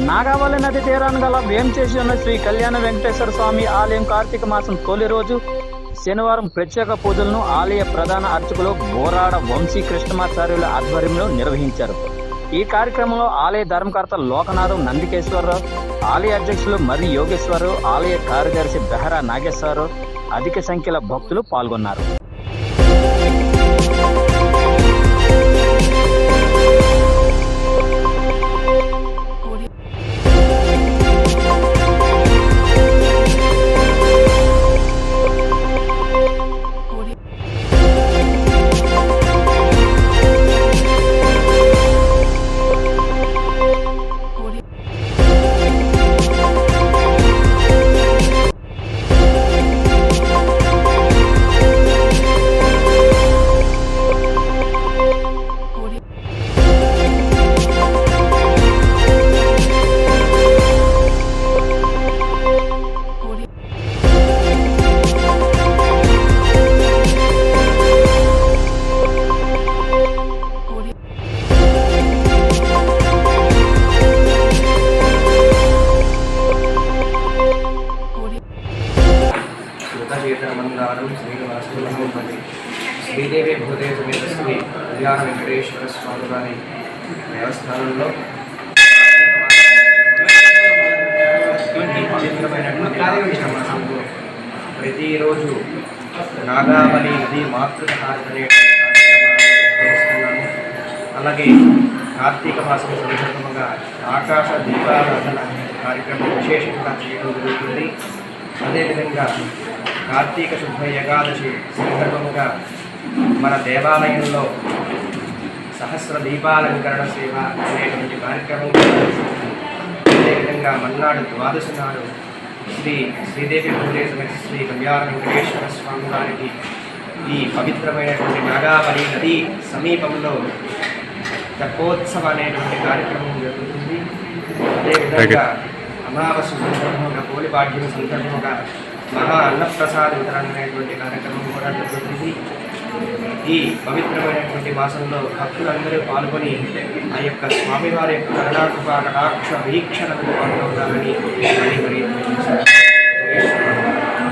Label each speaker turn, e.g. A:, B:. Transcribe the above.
A: నాగావళి నది తీరాన గల వేంచేసి ఉన్న శ్రీ కళ్యాణ వెంకటేశ్వర స్వామి ఆలయం కార్తీక మాసం తొలి రోజు శనివారం ప్రత్యేక పూజలను ఆలయ ప్రధాన అర్చకులు బోరాడ వంశీ కృష్ణమాచార్యుల ఆధ్వర్యంలో నిర్వహించారు. ఈ కార్యక్రమంలో ఆలయ ధర్మకర్త లోకనాథం నందికేశ్వరరావు, ఆలయ అధ్యక్షులు మర్రి యోగేశ్వరరావు, ఆలయ కార్యదర్శి బెహరా నాగేశ్వరరావు అధిక సంఖ్యలో భక్తులు పాల్గొన్నారు.
B: మందారం శ్రీనివాసపతి శ్రీదేవి భూదేవి సమేత శ్రీ కళ్యాణ వెంకటేశ్వర స్వామి వారి దేవస్థానంలో పవిత్రమైనటువంటి మాసంలో ప్రతిరోజు నాగావళి నది మాతృహారతి చేస్తున్నాము. అలాగే కార్తీక మాసం సందర్భంగా ఆకాశ దీపారాధన కార్యక్రమం విశేషంగా చేయడం జరుగుతుంది. అదేవిధంగా కార్తీక శుద్ధ ఏకాదశి సందర్భముగా మన దేవాలయంలో సహస్ర దీపాలంకరణ సేవ అనేటువంటి కార్యక్రమం. అదేవిధంగా మన్నాడు ద్వాదశి నాడు శ్రీదేవి భూదేవి సమేత శ్రీ కళ్యాణ వెంకటేశ్వర స్వామి వారికి ఈ పవిత్రమైనటువంటి నాగావళి నది సమీపంలో తెప్పోత్సవ అనేటువంటి కార్యక్రమం జరుగుతుంది. అదేవిధంగా అమావాస్య సందర్భంగా పోలిపాడ్యం సందర్భంగా మహా అన్నప్రసాద వితరణ అనేటువంటి కార్యక్రమం కూడా జరుగుతుంది. ఈ పవిత్రమైనటువంటి మాసంలో భక్తులందరూ పాల్గొని ఆ యొక్క స్వామివారి యొక్క కరుణాకృపా కటాక్ష వీక్షణకు పాల్గొనాలని మరీ